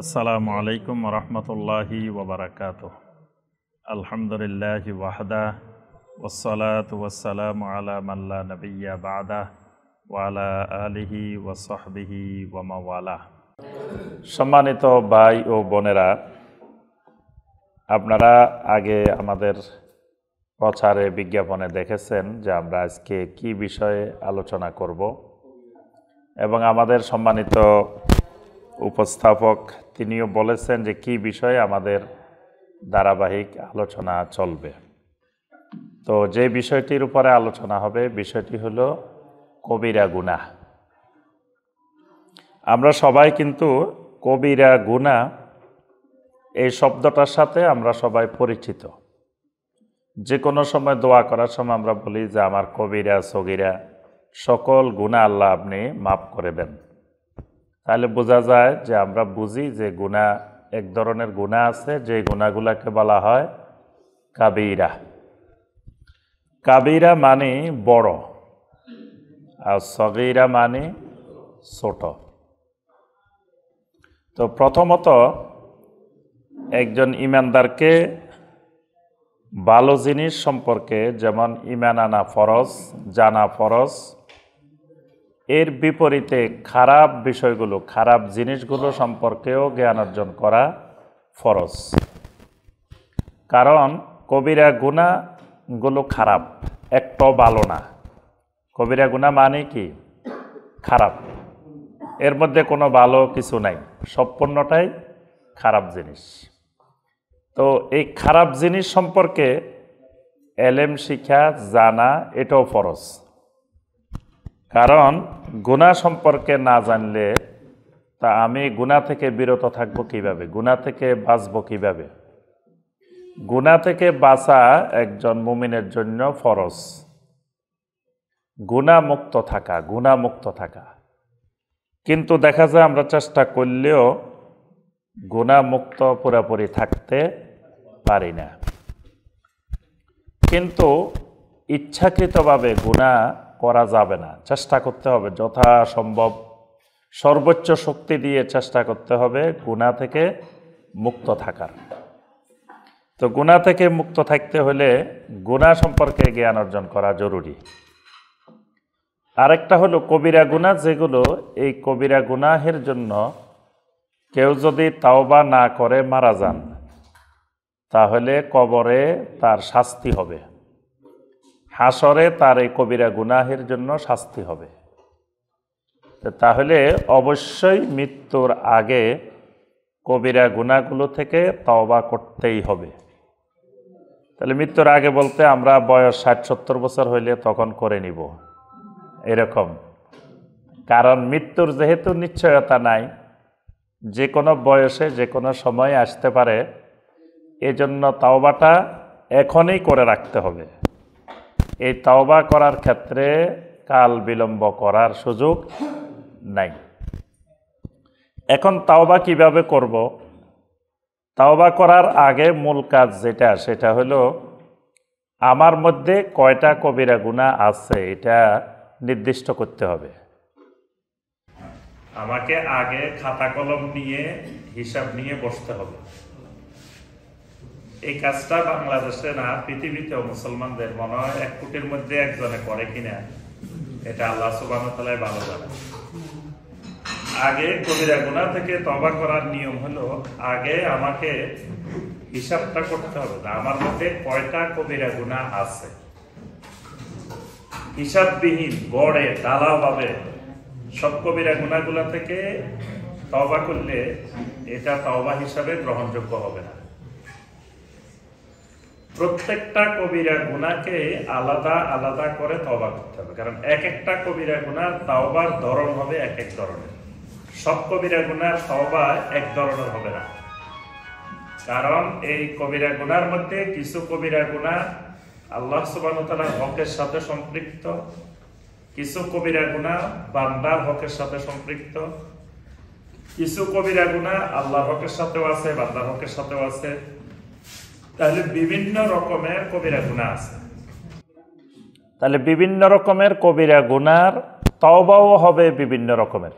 আসসালামু আলাইকুম রহমতুল্লাহি ওবরাকাতুহ। আলহামদুলিল্লাহি ওয়াহদা ওয়াসসালাতু ওয়াসসালামু আলা মান লা নাবিয়্যা বা'দা ওয়া আলা আলিহি ওয়া সাহবিহি ওয়া মাওয়ালা। সম্মানিত ভাই ও বোনেরা, আপনারা আগে আমাদের প্রচারে বিজ্ঞাপনে দেখেছেন যে আমরা আজকে কি বিষয়ে আলোচনা করব, এবং আমাদের সম্মানিত উপস্থাপক তিনিও বলেছেন যে কি বিষয়ে আমাদের ধারাবাহিক আলোচনা চলবে। তো যে বিষয়টির উপরে আলোচনা হবে বিষয়টি হলো কবিরা গুনাহ। আমরা সবাই কিন্তু কবিরা গুনাহ এই শব্দটার সাথে আমরা সবাই পরিচিত। যে কোনো সময় দোয়া করার সময় আমরা বলি যে আমার কবিরা সগীরা সকল গুনাহ আল্লাহ আপনি মাফ করে দেন। তাহলে বোঝা যায় যে আমরা বুঝি যে গুনাহ এক ধরনের গুনাহ আছে, যে গুনাহগুলোকে বলা হয় কাবীরা। কাবীরা মানে বড় আর সগীরা মানে ছোট। তো প্রথমত একজন ইমানদারকে ভালো জিনিস সম্পর্কে, যেমন ঈমান আনা ফরজ, জানা ফরজ, এর বিপরীতে খারাপ বিষয়গুলো, খারাপ জিনিসগুলো সম্পর্কেও জ্ঞান অর্জন করা ফরজ। কারণ কবিরা গুনাহগুলো খারাপ, একটাও ভালো না। কবিরা গুনাহ মানে কি? খারাপ, এর মধ্যে কোনো ভালো কিছু নাই, সম্পূর্ণটাই খারাপ জিনিস। তো এই খারাপ জিনিস সম্পর্কে এলেম শিক্ষা জানা এটাও ফরজ। কারণ গুনাহ সম্পর্কে না জানলে তা আমি গুনাহ থেকে বিরত থাকবো কিভাবে, গুনাহ থেকে বাঁচবো কিভাবে? গুনাহ থেকে বাঁচা একজন মুমিনের জন্য ফরজ, গুনাহমুক্ত থাকা, গুনাহমুক্ত থাকা। কিন্তু দেখা যায় আমরা চেষ্টা করলেও গুনাহমুক্ত পুরোপুরি থাকতে পারি না। কিন্তু ইচ্ছাকৃতভাবে গুনাহ করা যাবে না, চেষ্টা করতে হবে যথাসম্ভব, সর্বোচ্চ শক্তি দিয়ে চেষ্টা করতে হবে গুনাহ থেকে মুক্ত থাকার। তো গুনাহ থেকে মুক্ত থাকতে হলে গুনাহ সম্পর্কে জ্ঞান অর্জন করা জরুরি। আরেকটা হলো কবিরা গুনাহ, যেগুলো এই কবিরা গুনাহের জন্য কেউ যদি তাওবা না করে মারা যান তাহলে কবরে তার শাস্তি হবে, হাসরে তার এই কবিরা গুনাহের জন্য শাস্তি হবে। তাহলে অবশ্যই মৃত্যুর আগে কবিরা গুনাহগুলো থেকে তওবা করতেই হবে। তাহলে মৃত্যুর আগে বলতে আমরা বয়স 60-70 বছর হইলে তখন করে নিব এরকম। কারণ মৃত্যুর যেহেতু নিশ্চয়তা নাই, যে কোনো বয়সে যে কোনো সময় আসতে পারে, এজন্য তওবাটা এখনই করে রাখতে হবে। এই তওবা করার ক্ষেত্রে কাল বিলম্ব করার সুযোগ নাই। এখন তওবা কিভাবে করব? তওবা করার আগে মূল কাজ যেটা, সেটা হলো আমার মধ্যে কয়টা কবিরা গুনাহ আছে এটা নির্দিষ্ট করতে হবে। আমাকে আগে খাতা কলম নিয়ে হিসাব নিয়ে বসতে হবে। এই কাজটা বাংলাদেশে না, পৃথিবীতেও মুসলমানদের মনে হয় 1 কোটির মধ্যে একজনে করে কিনা, এটা আল্লাহ সুবহানাহু ওয়া তাআলাই ভালো জানেন। আগে কবিরা গুনাহ থেকে তওবা করার নিয়ম হলো আগে আমাকে হিসাবটা করতে হবে যে আমার মধ্যে কয়টা কবিরা গুনাহ আছে। হিসাববিহীন গড়ে ঢালাওভাবে সব কবিরা গুনাহগুলো থেকে তওবা করলে এটা তওবা হিসাবে গ্রহণযোগ্য হবে না। প্রত্যেকটা কবিরা গুনাহকে আলাদা আলাদা করে তওবা করতে হবে, কারণ এক একটা কবিরা গুনাহ তওবার ধরন হবে এক এক ধরনের। সব কবিরা গুনাহর তওবা এক ধরনের হবে না, কারণ এই কবিরা গুনাহর মধ্যে কিছু কবিরা গুনাহ আল্লাহ সুবহানাহু ওয়া তাআলার হকের সাথে সম্পৃক্ত, কিছু কবিরা গুনাহ বান্দার হকের সাথে সম্পৃক্ত, কিছু কবিরা গুনাহ আল্লাহর হকের সাথেও আছে, বান্দার হকের সাথেও আছে। তাহলে বিভিন্ন রকমের কবিরা গুনাহ আছে। তাহলে বিভিন্ন রকমের কবিরা গুনাহর তওবাও হবে বিভিন্ন রকমের।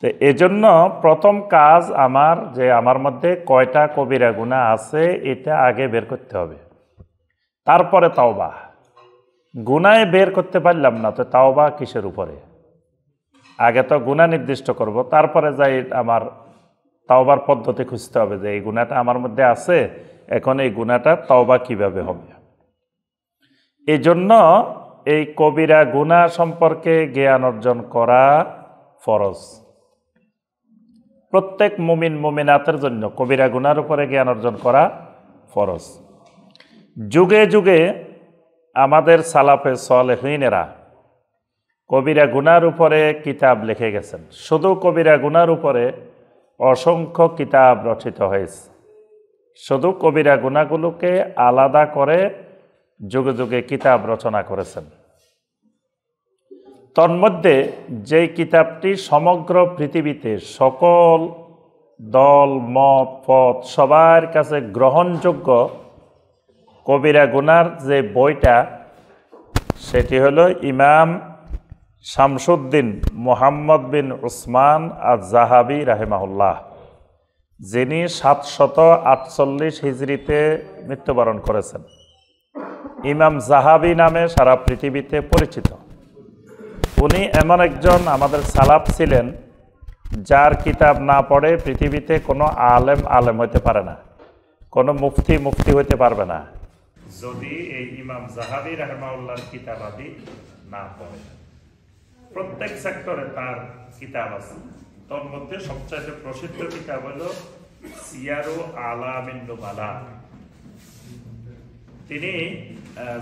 তো এজন্য প্রথম কাজ আমার যে আমার মধ্যে কয়টা কবিরা গুনাহ আছে এটা আগে বের করতে হবে, তারপরে তাওবা। গুনাহে বের করতে পারলাম না, তো তাওবা কিসের উপরে? আগে তো গুনাহ নির্দিষ্ট করব, তারপরে যাই আমার তাওবার পদ্ধতি খুঁজতে হবে যে এই গুনাহটা আমার মধ্যে আছে, এখন এই গুনাহটা তাওবা কিভাবে হবে। এই জন্য এই কবিরা গুনাহ সম্পর্কে জ্ঞান অর্জন করা ফরজ। প্রত্যেক মুমিন মুমিনাতের জন্য কবিরা গুনার উপরে জ্ঞান অর্জন করা ফরজ। যুগে যুগে আমাদের সালাফে সালেহিনেরা কবিরা গুনার উপরে কিতাব লিখে গেছেন। শুধু কবিরা গুনার উপরে অসংখ্য কিতাব রচিত হয়েছে। শুধু কবিরা গুনাহগুলোকে আলাদা করে যুগে যুগে কিতাব রচনা করেছেন। তন্মধ্যে যেই কিতাবটি সমগ্র পৃথিবীতে সকল দল মত পথ সবার কাছে গ্রহণযোগ্য কবিরা গুনার যে বইটা, সেটি হলো ইমাম শামসুদ্দিন মুহাম্মদ বিন উসমান আয-যাহাবী রাহিমাহুল্লাহ, যিনি 748 হিজরিতে মৃত্যুবরণ করেছেন। ইমাম যাহাবী নামে সারা পৃথিবীতে পরিচিত। উনি এমন একজন আমাদের সালাফ ছিলেন যার কিতাব না পড়ে পৃথিবীতে কোনো আলেম হইতে পারে না, কোনো মুফতি হইতে পারবে না যদি এই ইমাম যাহাবী রাহিমাহুল্লাহর কিতাব আদি না পড়ে। প্রত্যেক সেক্টরে তার কিতাব আছে। তার মধ্যে সবচেয়ে প্রসিদ্ধ কিতাব হলো সিয়ারু আলামিন নুবালা। তিনি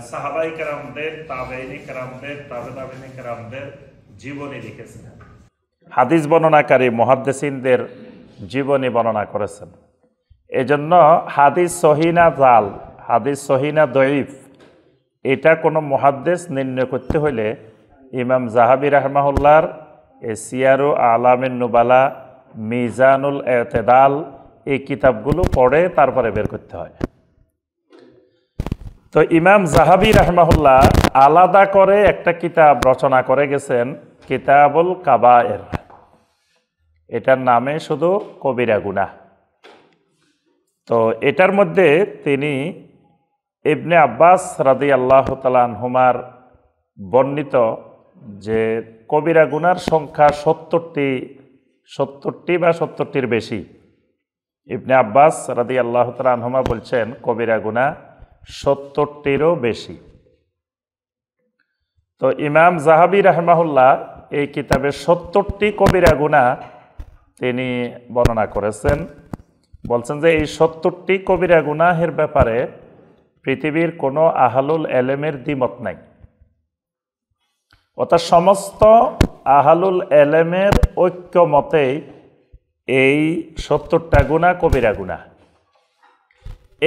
সাহাবাই কেরামদের, তাবেঈনে কেরামদের, তাবেঈনে কেরামদের জীবনী লিখেছেন। হাদিস বর্ণনাকারী মুহাদ্দিসিনদের জীবনী বর্ণনা করেছেন। এজন্য হাদিস সহিহ না জাল, হাদিস সহিহ না দঈফ, এটা কোনো মুহাদ্দিস নির্ণয় করতে হলে ইমাম যাহাবী রাহিমাহুল্লাহর এই সিয়ারু আলামিন নুবালা, মিজানুল ইতিদাল এই কিতাবগুলো পড়ে তারপরে বের করতে হয়। তো ইমাম যাহাবী রাহিমাহুল্লাহ আলাদা করে একটা কিতাব রচনা করে গেছেন, কিতাবুল কাবায়ের। এটার নামে শুধু কবিরা গুনাহ। তো এটার মধ্যে তিনি ইবনে আব্বাস রাদিয়াল্লাহু তাআলা আনহুমার বর্ণিত যে কবিরা গুনার সংখ্যা 70টি বা 70টির বেশি। ইবনে আব্বাস রাদিয়াল্লাহু তাআলা আনহুমা বলছেন কবিরা গুনাহ 70টিরও বেশি। তো ইমাম যাহাবী রাহিমাহুল্লাহ এই কিতাবে 70টি কবিরা গুনাহ তিনি বর্ণনা করেছেন। বলছেন যে এই 70টি কবিরা গুনাহের ব্যাপারে পৃথিবীর কোনো আহলুল এলেমের দ্বিমত নাই। অর্থাৎ সমস্ত আহলুল এলেমের ঐক্যমতেই এই 70টা গুনাহ কবিরা গুনাহ।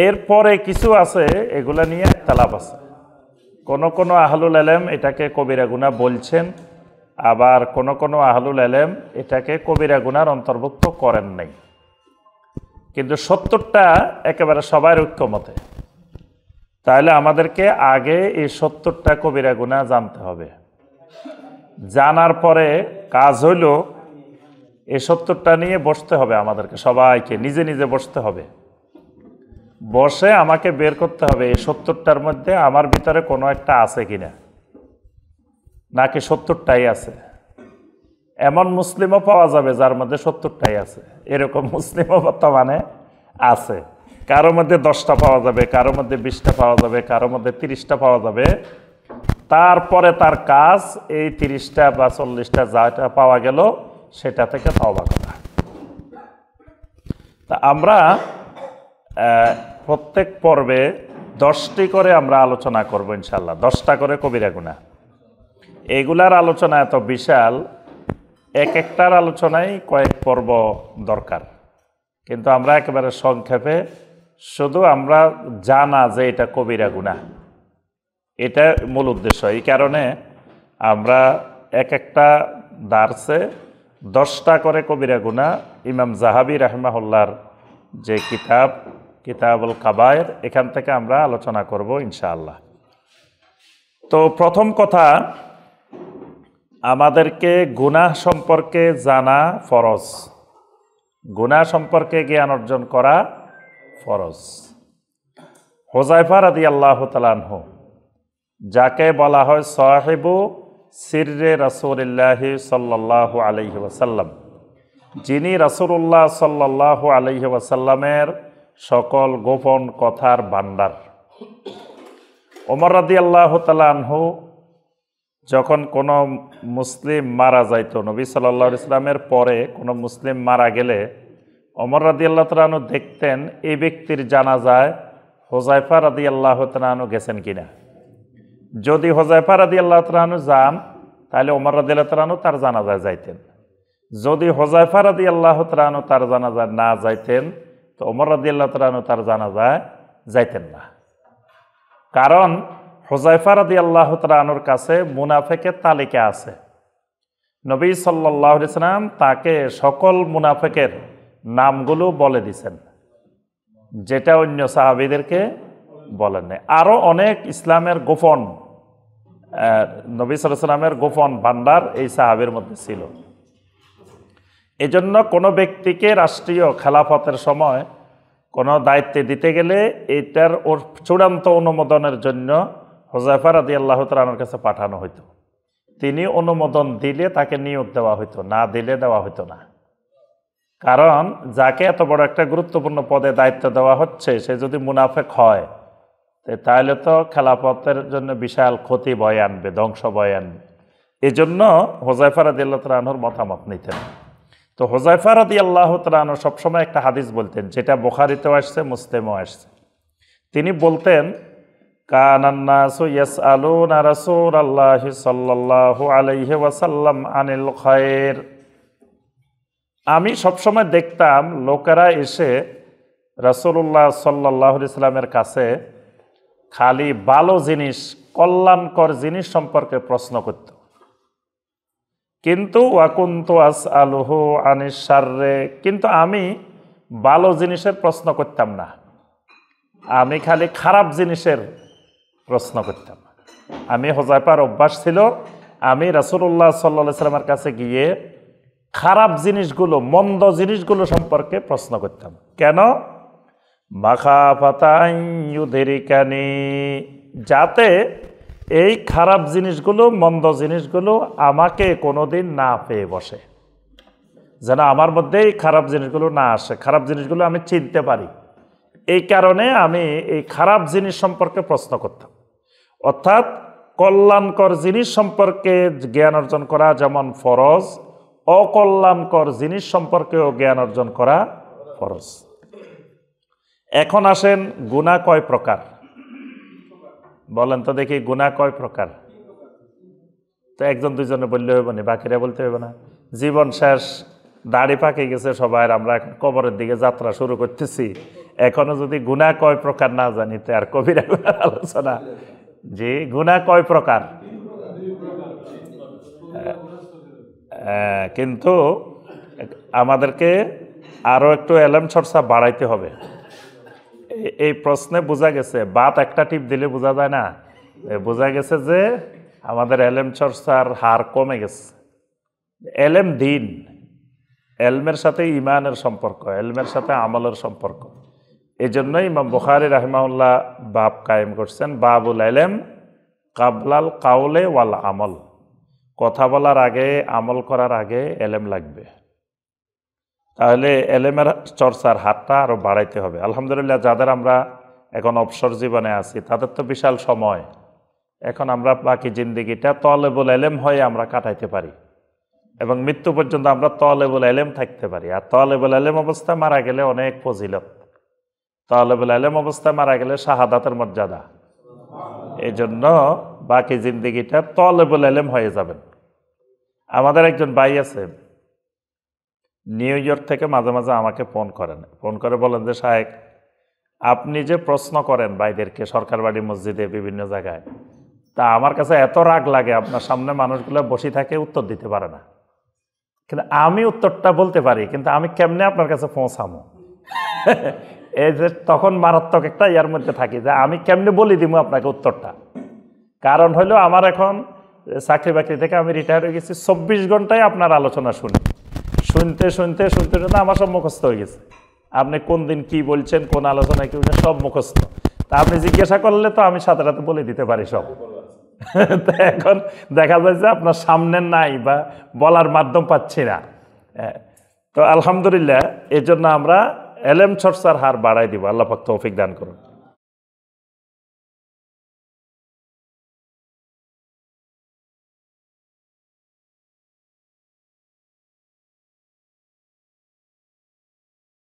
এরপরে কিছু আছে, এগুলা নিয়ে ইখতিলাফ আছে। কোন আহলুল এলেম এটাকে কবিরা গুনাহ বলছেন, আবার কোন আহলুল এলেম এটাকে কবিরা গুনাহর অন্তর্ভুক্ত করেন নাই। কিন্তু 70টা একেবারে সবার ঐক্যমতে। তাহলে আমাদেরকে আগে এই 70টা কবিরা গুনাহ জানতে হবে। জানার পরে কাজ হইল এই 70টা নিয়ে বসতে হবে আমাদেরকে, সবাইকে নিজে নিজে বসতে হবে। বসে আমাকে বের করতে হবে এই 70টার মধ্যে আমার ভিতরে কোনো একটা আছে কিনা, নাকি 70টাই আছে। এমন মুসলিমও পাওয়া যাবে যার মধ্যে 70টাই আছে, এরকম মুসলিমও বর্তমানে আছে। কারো মধ্যে 10টা পাওয়া যাবে, কারো মধ্যে 20টা পাওয়া যাবে, কারো মধ্যে 30টা পাওয়া যাবে। তারপরে তার কাজ এই 30টা বা 40টা যাটা পাওয়া গেল সেটা থেকে তওবা করা। তা আমরা প্রত্যেক পর্বে 10টি করে আমরা আলোচনা করব ইনশাল্লাহ, 10টা করে কবিরা গুনাহ। এগুলার আলোচনা এত বিশাল, এক একটার আলোচনায় কয়েক পর্ব দরকার। কিন্তু আমরা একেবারে সংক্ষেপে শুধু আমরা জানা যে এটা কবিরা গুনাহ, এটা মূল উদ্দেশ্য। এই কারণে আমরা এক একটা দার্সে 10টা করে কবিরা গুনাহ ইমাম যাহাবী রাহিমাহুল্লাহর যে কিতাবুল কাবায়ের, এখান থেকে আমরা আলোচনা করব ইনশাআল্লাহ। তো প্রথম কথা, আমাদেরকে গুনাহ সম্পর্কে জানা ফরজ, গুনাহ সম্পর্কে জ্ঞান অর্জন করা ফরজ। হুযায়ফা রাদিয়াল্লাহু তাআলা আনহু, যাকে বলা হয় সাহিবু সিররে রাসূলিল্লাহি সাল্লাল্লাহু আলাইহি ওয়াসাল্লাম, যিনি রাসূলুল্লাহ সাল্লাল্লাহু আলাইহি ওয়াসাল্লামের সকল গোপন কথার ভাণ্ডার। ওমর রাদিয়াল্লাহু তাআলা আনহু যখন কোনো মুসলিম মারা যাইত, নবী সাল্লাল্লাহু আলাইহি ওয়াসাল্লামের পরে কোনো মুসলিম মারা গেলে ওমর রাদিয়াল্লাহু তাআলা আনহু দেখতেন এই ব্যক্তির জানাজায় হুযায়ফা রাদিয়াল্লাহু তাআলা আনহু গেছেন কিনা। যদি হুযায়ফা রাদিয়াল্লাহু তাআলা আনহু যান তাহলে ওমর রাদিয়াল্লাহু তাআলা আনহু তার জানাজায় যাইতেন। যদি হুযায়ফা রাদিয়াল্লাহু তাআলা আনহু তার জানাজায় না যাইতেন তো ওমর রাদিয়াল্লাহু তাআলা আনহু তার জানাজায় যাইতেন না। কারণ হুযায়ফা রাদিয়াল্লাহু তাআলা আনহুর কাছে মুনাফিকের তালিকা আছে। নবী সাল্লাল্লাহু আলাইহি ওয়াসাল্লাম তাকে সকল মুনাফিকের নামগুলো বলে দিয়েছেন, যেটা অন্য সাহাবীদেরকে বলেন নাই। আরও অনেক ইসলামের গোপন, নবী সাল্লাল্লাহু আলাইহি ওয়াসাল্লামের গোপন ভাণ্ডার এই সাহাবীর মধ্যে ছিল। এজন্য কোনো ব্যক্তিকে রাষ্ট্রীয় খেলাফতের সময় কোনো দায়িত্বে দিতে গেলে এটার ওর চূড়ান্ত অনুমোদনের জন্য হুযায়ফা রাদিয়াল্লাহু তাআলা আনহুর কাছে পাঠানো হইতো। তিনি অনুমোদন দিলে তাকে নিয়োগ দেওয়া হইতো, না দিলে দেওয়া হইতো না। কারণ যাকে এত বড় একটা গুরুত্বপূর্ণ পদে দায়িত্ব দেওয়া হচ্ছে সে যদি মুনাফিক হয় তাহলে তো খেলাফতের জন্য বিশাল ক্ষতি বয়ে আনবে, ধ্বংস বয়ে আনবে। এজন্য হুযায়ফা রাদিয়াল্লাহু তাআলা আনহুর মতামত নিতেন। তো হুযায়ফা রাদিয়াল্লাহু তাআলা আনহু সবসময় একটা হাদিস বলতেন, যেটা বুখারীতেও আসছে, মুসলিমেও আসছে। তিনি বলতেন, কানান নাসু ইয়াসআলুনা রাসূলাল্লাহি সাল্লাল্লাহু আলাইহি ওয়াসাল্লাম আনিল খায়র। আমি সবসময় দেখতাম লোকেরা এসে রাসূলুল্লাহ সাল্লাল্লাহু আলাইহি ওয়াসাল্লামের কাছে খালি ভালো জিনিস, কল্যাণকর জিনিস সম্পর্কে প্রশ্ন করত। কিন্তু ওয়াকুনতু আসআলুহু আনিশ শাররে, কিন্তু আমি ভালো জিনিসের প্রশ্ন করতাম না, আমি খালি খারাপ জিনিসের প্রশ্ন করতাম। আমি হুযায়ফার অভ্যাস ছিল আমি রাসূলুল্লাহ সাল্লাল্লাহু আলাইহি ওয়াসাল্লামের কাছে গিয়ে খারাপ জিনিসগুলো, মন্দ জিনিসগুলো সম্পর্কে প্রশ্ন করতাম। কেন? মাখাফাতা আন ইউদরিকানি, যাতে এই খারাপ জিনিসগুলো, মন্দ জিনিসগুলো আমাকে কোনোদিন না পেয়ে বসে, যেন আমার মধ্যে এই খারাপ জিনিসগুলো না আসে, খারাপ জিনিসগুলো আমি চিনতে পারি। এই কারণে আমি এই খারাপ জিনিস সম্পর্কে প্রশ্ন করতাম। অর্থাৎ কল্যাণকর জিনিস সম্পর্কে জ্ঞান অর্জন করা যেমন ফরজ, অকল্যাণকর জিনিস সম্পর্কেও জ্ঞান অর্জন করা ফরজ। এখন আসেন, গুনাহ কয় প্রকার বলেন তো দেখি, গুনাহ কয় প্রকার? তো একজন দুইজনে বললে হইব না, বাকিরা বলতে হইব না? জীবন শেষ, দাড়ি পাকে গেছে সবার, আমরা এখন কবরের দিকে যাত্রা শুরু করতেছি, এখনো যদি গুনাহ কয় প্রকার না জানি তো আর কবিরা গুনার আলোচনা। জি, গুনাহ কয় প্রকার? কিন্তু আমাদেরকে আরো একটু এলেম চর্চা বাড়াইতে হবে। এই প্রশ্নে বোঝা গেছে, বাত একটা টিপ দিলে বোঝা যায় না, বোঝা গেছে যে আমাদের এলেম চর্চার হার কমে গেছে। এলেম দিন, এলমের সাথে ইমানের সম্পর্ক, এলমের সাথে আমলের সম্পর্ক। এই জন্যই ইমাম বুখারী রাহিমাহুল্লাহ বাব কায়েম করছেন, বাবুল এলেম কাবলাল কাউলে ওয়াল আমল। কথা বলার আগে, আমল করার আগে এলেম লাগবে। তাহলে এলেমের চর্চার হারটা আরও বাড়াইতে হবে। আলহামদুলিল্লাহ, যাদের আমরা এখন অবসর জীবনে আছি তাদের তো বিশাল সময়, এখন আমরা বাকি জিন্দেগিটা তলেবুল এলেম হয়ে আমরা কাটাইতে পারি এবং মৃত্যু পর্যন্ত আমরা তলেবুল এলেম থাকতে পারি। আর তলেবুল এলেম অবস্থায় মারা গেলে অনেক ফজিলত, তলেবুল এলেম অবস্থায় মারা গেলে শাহাদাতের মর্যাদা। এই জন্য বাকি জিন্দেগিটা তলেবুল এলেম হয়ে যাবেন। আমাদের একজন ভাই আছে, নিউ ইয়র্ক থেকে মাঝে মাঝে আমাকে ফোন করেন, ফোন করে বলেন যে শায়েখ, আপনি যে প্রশ্ন করেন ভাইদেরকে সরকার বাড়ি, মসজিদে, বিভিন্ন জায়গায়, তা আমার কাছে এত রাগ লাগে, আপনার সামনে মানুষগুলো বসে থাকে, উত্তর দিতে পারে না। কিন্তু আমি উত্তরটা বলতে পারি, কিন্তু আমি কেমনে আপনার কাছে পৌঁছামো? এই যে তখন মারাত্মক একটা ইয়ার মধ্যে থাকি যে আমি কেমনে বলে দিব আপনাকে উত্তরটা। কারণ হলো আমার এখন চাকরি বাকরি থেকে আমি রিটায়ার হয়ে গেছি, 24 ঘন্টায় আপনার আলোচনা শুনি, শুনতে শুনতে শুনতে শুনতে আমার সব মুখস্থ হয়ে গেছে। আপনি কোন দিন কি বলছেন, কোন আলোচনায় কি বলছেন, সব মুখস্থ। তা আপনি জিজ্ঞাসা করলে তো আমি সাথে সাথে বলে দিতে পারি সব। তো এখন দেখা যায় যে আপনার সামনে নাই বা বলার মাধ্যম পাচ্ছি না। তো আলহামদুলিল্লাহ, এর জন্য আমরা এলেম চর্চার হার বাড়াই দিব। আল্লাহ পাক তৌফিক দান করুন।